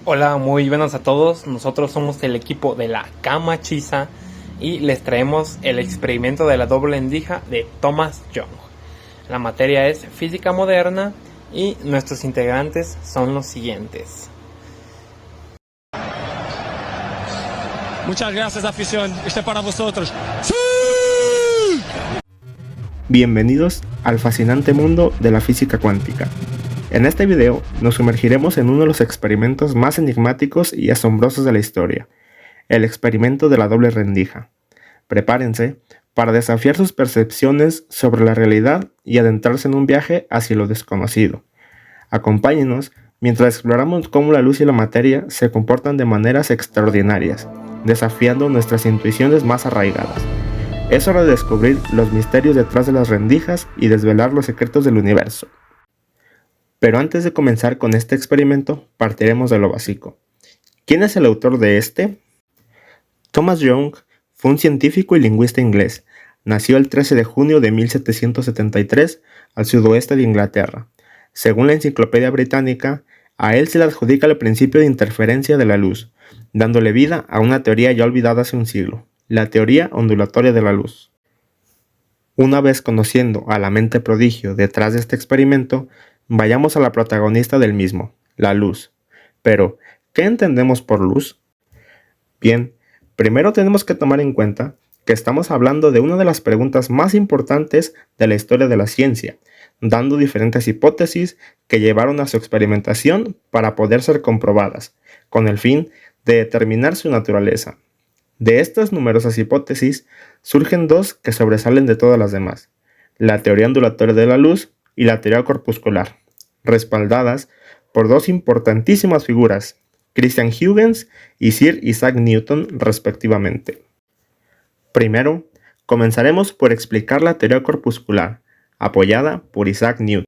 Hola, muy buenas a todos. Nosotros somos el equipo de la Camachiza y les traemos el experimento de la doble rendija de Thomas Young. La materia es física moderna y nuestros integrantes son los siguientes. Muchas gracias, afición. Este para vosotros. ¡Sí! Bienvenidos al fascinante mundo de la física cuántica. En este video nos sumergiremos en uno de los experimentos más enigmáticos y asombrosos de la historia, el experimento de la doble rendija. Prepárense para desafiar sus percepciones sobre la realidad y adentrarse en un viaje hacia lo desconocido. Acompáñenos mientras exploramos cómo la luz y la materia se comportan de maneras extraordinarias, desafiando nuestras intuiciones más arraigadas. Es hora de descubrir los misterios detrás de las rendijas y desvelar los secretos del universo. Pero antes de comenzar con este experimento, partiremos de lo básico. ¿Quién es el autor de este? Thomas Young fue un científico y lingüista inglés. Nació el 13 de junio de 1773 al sudoeste de Inglaterra. Según la Enciclopedia Británica, a él se le adjudica el principio de interferencia de la luz, dándole vida a una teoría ya olvidada hace un siglo, la teoría ondulatoria de la luz. Una vez conociendo a la mente prodigio detrás de este experimento, vayamos a la protagonista del mismo, la luz. Pero, ¿qué entendemos por luz? Bien, primero tenemos que tomar en cuenta que estamos hablando de una de las preguntas más importantes de la historia de la ciencia, dando diferentes hipótesis que llevaron a su experimentación para poder ser comprobadas, con el fin de determinar su naturaleza. De estas numerosas hipótesis, surgen dos que sobresalen de todas las demás, la teoría ondulatoria de la luz y la teoría corpuscular, respaldadas por dos importantísimas figuras, Christian Huygens y Sir Isaac Newton respectivamente. Primero, comenzaremos por explicar la teoría corpuscular, apoyada por Isaac Newton.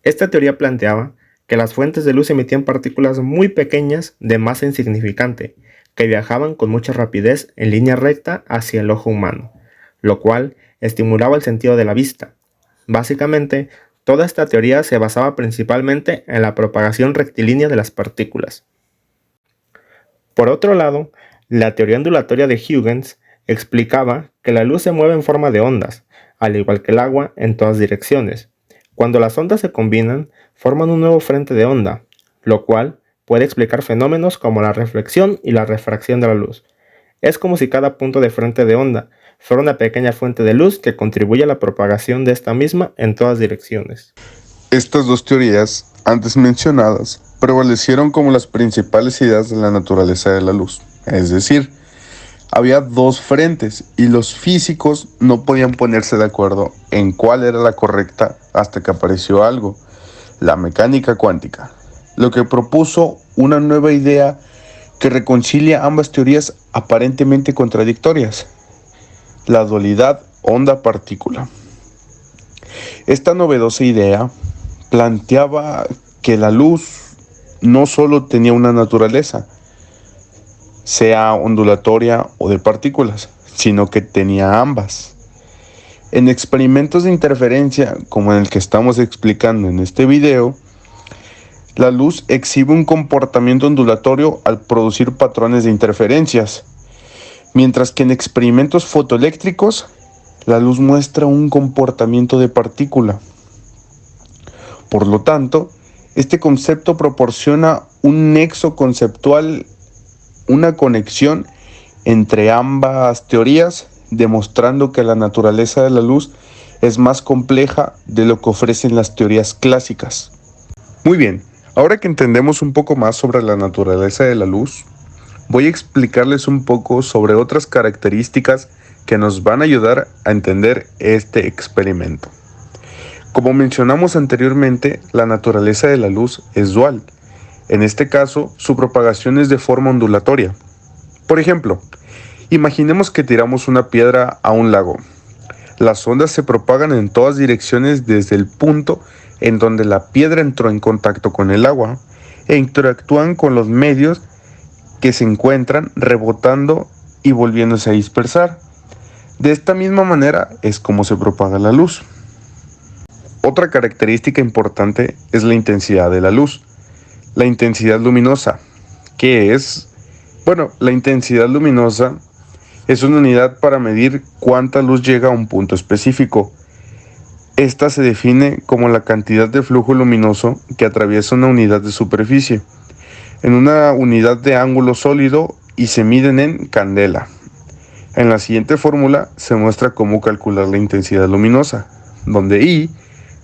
Esta teoría planteaba que las fuentes de luz emitían partículas muy pequeñas de masa insignificante, que viajaban con mucha rapidez en línea recta hacia el ojo humano, lo cual estimulaba el sentido de la vista. Básicamente, toda esta teoría se basaba principalmente en la propagación rectilínea de las partículas. Por otro lado, la teoría ondulatoria de Huygens explicaba que la luz se mueve en forma de ondas, al igual que el agua, en todas direcciones. Cuando las ondas se combinan, forman un nuevo frente de onda, lo cual puede explicar fenómenos como la reflexión y la refracción de la luz. Es como si cada punto de frente de onda fuera una pequeña fuente de luz que contribuye a la propagación de esta misma en todas direcciones. Estas dos teorías, antes mencionadas, prevalecieron como las principales ideas de la naturaleza de la luz. Es decir, había dos frentes y los físicos no podían ponerse de acuerdo en cuál era la correcta hasta que apareció algo, la mecánica cuántica, lo que propuso una nueva idea que reconcilia ambas teorías aparentemente contradictorias, la dualidad onda-partícula. Esta novedosa idea planteaba que la luz no solo tenía una naturaleza, sea ondulatoria o de partículas, sino que tenía ambas. En experimentos de interferencia, como en el que estamos explicando en este video, la luz exhibe un comportamiento ondulatorio al producir patrones de interferencias, mientras que en experimentos fotoeléctricos, la luz muestra un comportamiento de partícula. Por lo tanto, este concepto proporciona un nexo conceptual, una conexión entre ambas teorías, demostrando que la naturaleza de la luz es más compleja de lo que ofrecen las teorías clásicas. Muy bien, ahora que entendemos un poco más sobre la naturaleza de la luz, voy a explicarles un poco sobre otras características que nos van a ayudar a entender este experimento. Como mencionamos anteriormente, la naturaleza de la luz es dual. En este caso, su propagación es de forma ondulatoria. Por ejemplo, imaginemos que tiramos una piedra a un lago. Las ondas se propagan en todas direcciones desde el punto en donde la piedra entró en contacto con el agua e interactúan con los medios que se encuentran rebotando y volviéndose a dispersar. De esta misma manera es como se propaga la luz. Otra característica importante es la intensidad de la luz. La intensidad luminosa, ¿Qué es? Bueno, la intensidad luminosa es una unidad para medir cuánta luz llega a un punto específico. Esta se define como la cantidad de flujo luminoso que atraviesa una unidad de superficie, en una unidad de ángulo sólido y se miden en candela. En la siguiente fórmula se muestra cómo calcular la intensidad luminosa, donde I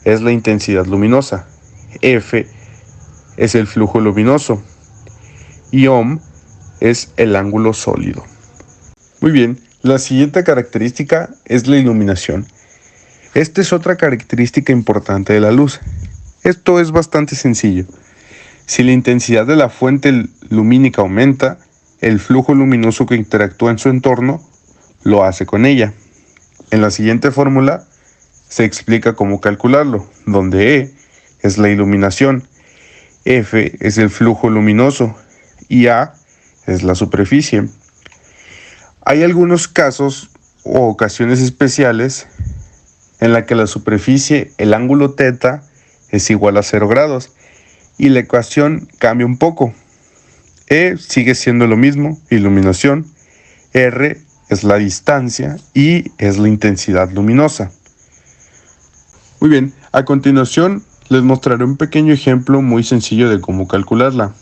es la intensidad luminosa, F es el flujo luminoso y ohm es el ángulo sólido. Muy bien, la siguiente característica es la iluminación. Esta es otra característica importante de la luz. Esto es bastante sencillo. Si la intensidad de la fuente lumínica aumenta, el flujo luminoso que interactúa en su entorno lo hace con ella. En la siguiente fórmula se explica cómo calcularlo, donde E es la iluminación, F es el flujo luminoso y A es la superficie. Hay algunos casos o ocasiones especiales en la que la superficie, el ángulo θ, es igual a 0 grados y la ecuación cambia un poco. E sigue siendo lo mismo, iluminación, R es la distancia y es la intensidad luminosa. Muy bien, a continuación les mostraré un pequeño ejemplo muy sencillo de cómo calcularla.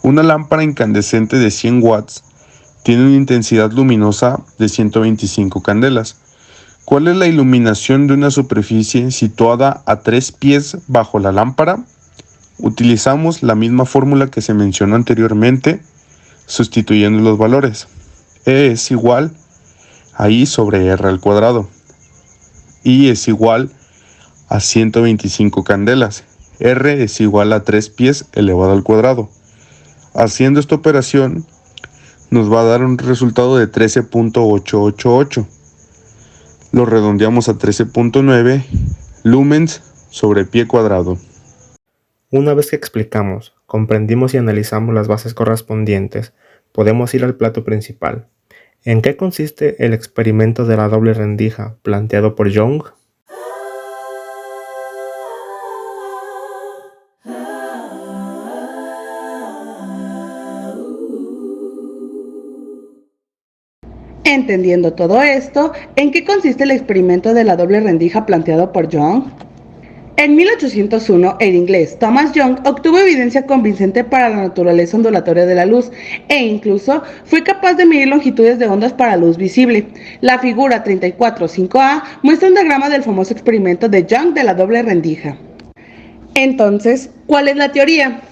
Una lámpara incandescente de 100 watts tiene una intensidad luminosa de 125 candelas. ¿Cuál es la iluminación de una superficie situada a 3 pies bajo la lámpara? Utilizamos la misma fórmula que se mencionó anteriormente, sustituyendo los valores. E es igual a I sobre R al cuadrado. I es igual a 125 candelas. R es igual a 3 pies elevado al cuadrado. Haciendo esta operación nos va a dar un resultado de 13.888. Lo redondeamos a 13.9 lumens sobre pie cuadrado. Una vez que explicamos, comprendimos y analizamos las bases correspondientes, podemos ir al plato principal. ¿En qué consiste el experimento de la doble rendija planteado por Young? Entendiendo todo esto, ¿en qué consiste el experimento de la doble rendija planteado por Young? En 1801, el inglés Thomas Young obtuvo evidencia convincente para la naturaleza ondulatoria de la luz e incluso fue capaz de medir longitudes de ondas para luz visible. La figura 34.5a muestra un diagrama del famoso experimento de Young de la doble rendija. Entonces, ¿cuál es la teoría?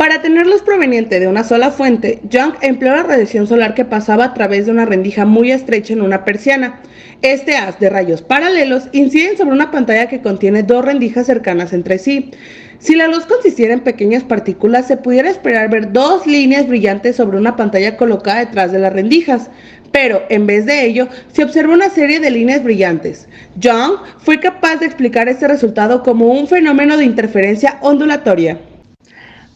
Para tener luz proveniente de una sola fuente, Young empleó la radiación solar que pasaba a través de una rendija muy estrecha en una persiana. Este haz de rayos paralelos inciden sobre una pantalla que contiene dos rendijas cercanas entre sí. Si la luz consistiera en pequeñas partículas, se pudiera esperar ver dos líneas brillantes sobre una pantalla colocada detrás de las rendijas. Pero, en vez de ello, se observa una serie de líneas brillantes. Young fue capaz de explicar este resultado como un fenómeno de interferencia ondulatoria.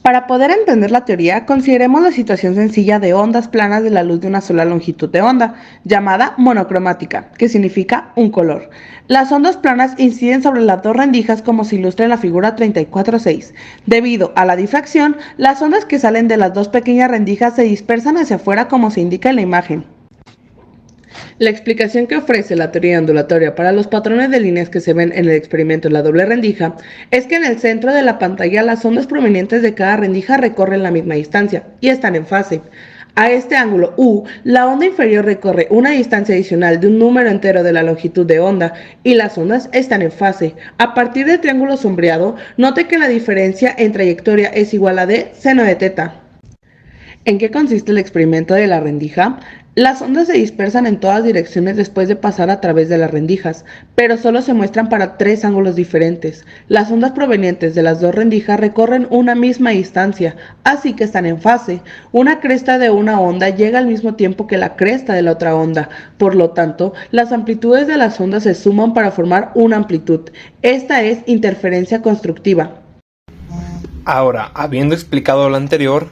Para poder entender la teoría, consideremos la situación sencilla de ondas planas de la luz de una sola longitud de onda, llamada monocromática, que significa un color. Las ondas planas inciden sobre las dos rendijas como se ilustra en la figura 34.6. Debido a la difracción, las ondas que salen de las dos pequeñas rendijas se dispersan hacia afuera como se indica en la imagen. La explicación que ofrece la teoría ondulatoria para los patrones de líneas que se ven en el experimento de la doble rendija es que en el centro de la pantalla las ondas provenientes de cada rendija recorren la misma distancia y están en fase. A este ángulo U, la onda inferior recorre una distancia adicional de un número entero de la longitud de onda y las ondas están en fase. A partir del triángulo sombreado, note que la diferencia en trayectoria es igual a d seno de θ. ¿En qué consiste el experimento de la rendija? Las ondas se dispersan en todas direcciones después de pasar a través de las rendijas, pero solo se muestran para tres ángulos diferentes. Las ondas provenientes de las dos rendijas recorren una misma distancia, así que están en fase. Una cresta de una onda llega al mismo tiempo que la cresta de la otra onda. Por lo tanto, las amplitudes de las ondas se suman para formar una amplitud. Esta es interferencia constructiva. Ahora, habiendo explicado lo anterior,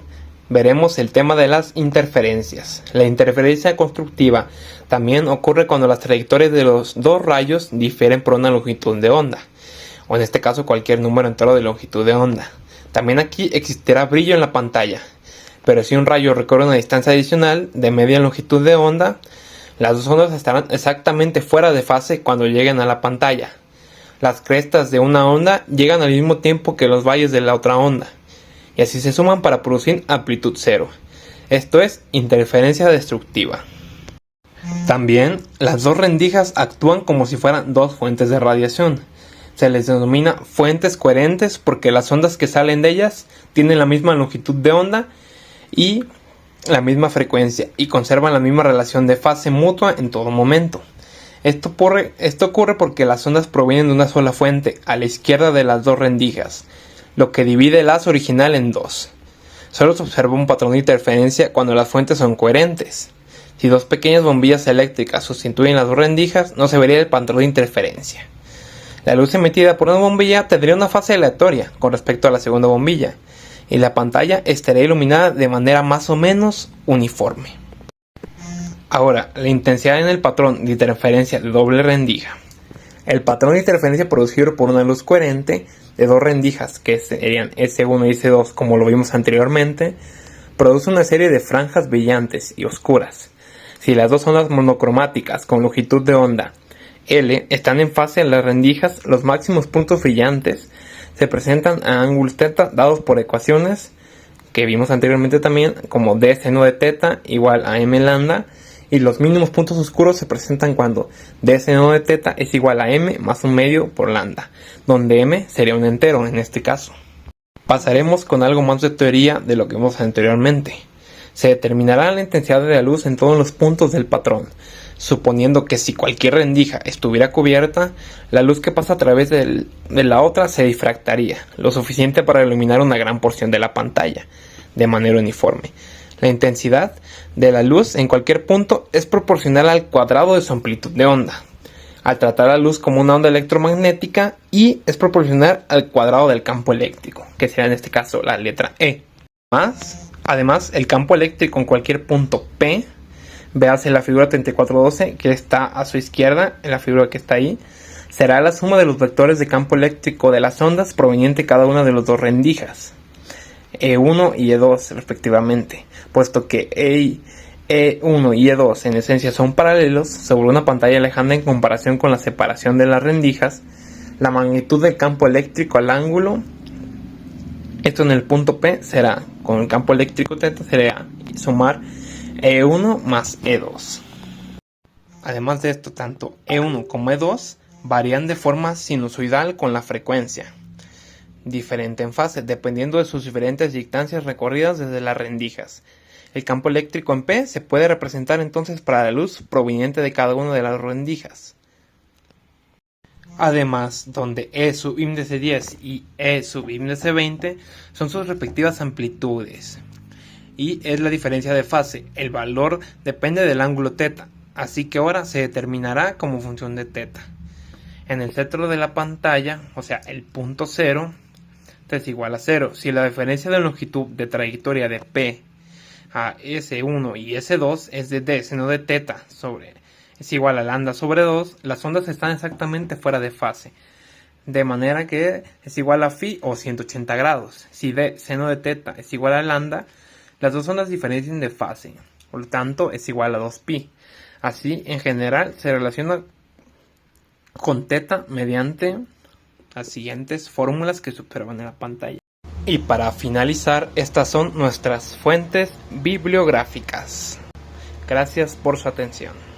veremos el tema de las interferencias. La interferencia constructiva también ocurre cuando las trayectorias de los dos rayos difieren por una longitud de onda, o en este caso cualquier número entero de longitud de onda. También aquí existirá brillo en la pantalla. Pero si un rayo recorre una distancia adicional de media longitud de onda, las dos ondas estarán exactamente fuera de fase cuando lleguen a la pantalla. Las crestas de una onda llegan al mismo tiempo que los valles de la otra onda, y así se suman para producir amplitud cero. Esto es interferencia destructiva. También, las dos rendijas actúan como si fueran dos fuentes de radiación. Se les denomina fuentes coherentes porque las ondas que salen de ellas tienen la misma longitud de onda y la misma frecuencia y conservan la misma relación de fase mutua en todo momento. Esto ocurre porque las ondas provienen de una sola fuente a la izquierda de las dos rendijas, lo que divide el haz original en dos. Solo se observa un patrón de interferencia cuando las fuentes son coherentes. Si dos pequeñas bombillas eléctricas sustituyen las dos rendijas, no se vería el patrón de interferencia. La luz emitida por una bombilla tendría una fase aleatoria con respecto a la segunda bombilla, y la pantalla estaría iluminada de manera más o menos uniforme. Ahora, la intensidad en el patrón de interferencia de doble rendija. El patrón de interferencia producido por una luz coherente de dos rendijas, que serían S1 y S2 como lo vimos anteriormente, produce una serie de franjas brillantes y oscuras. Si las dos ondas monocromáticas con longitud de onda L están en fase en las rendijas, los máximos puntos brillantes se presentan a ángulos θ dados por ecuaciones que vimos anteriormente también, como d seno de θ igual a m lambda, y los mínimos puntos oscuros se presentan cuando d seno de θ es igual a m más un medio por lambda, donde m sería un entero en este caso. Pasaremos con algo más de teoría de lo que vimos anteriormente. Se determinará la intensidad de la luz en todos los puntos del patrón, suponiendo que si cualquier rendija estuviera cubierta, la luz que pasa a través de la otra se difractaría, lo suficiente para iluminar una gran porción de la pantalla, de manera uniforme. La intensidad de la luz en cualquier punto es proporcional al cuadrado de su amplitud de onda, al tratar la luz como una onda electromagnética, y es proporcional al cuadrado del campo eléctrico, que será en este caso la letra E. Además, el campo eléctrico en cualquier punto P, véase la figura 3412 que está a su izquierda, en la figura que está ahí, será la suma de los vectores de campo eléctrico de las ondas proveniente de cada una de las dos rendijas, E1 y E2 respectivamente, puesto que E1 y E2 en esencia son paralelos sobre una pantalla lejana en comparación con la separación de las rendijas. La magnitud del campo eléctrico al ángulo, esto en el punto P será, con el campo eléctrico θ sería sumar E1 más E2. Además de esto, tanto E1 como E2 varían de forma sinusoidal con la frecuencia, diferente en fase, dependiendo de sus diferentes distancias recorridas desde las rendijas. El campo eléctrico en P se puede representar entonces para la luz proveniente de cada una de las rendijas. Además, donde E sub índice 10 y E sub índice 20 son sus respectivas amplitudes, y es la diferencia de fase. El valor depende del ángulo θ, así que ahora se determinará como función de θ. En el centro de la pantalla, o sea el punto 0, θ es igual a 0. Si la diferencia de longitud de trayectoria de P a S1 y S2 es de d seno de θ es igual a lambda sobre 2, las ondas están exactamente fuera de fase, de manera que es igual a phi o 180 grados. Si d seno de θ es igual a lambda, las dos ondas diferencian de fase, por lo tanto es igual a 2pi. Así, en general, se relaciona con θ mediante las siguientes fórmulas que se observan en la pantalla. Y para finalizar, estas son nuestras fuentes bibliográficas. Gracias por su atención.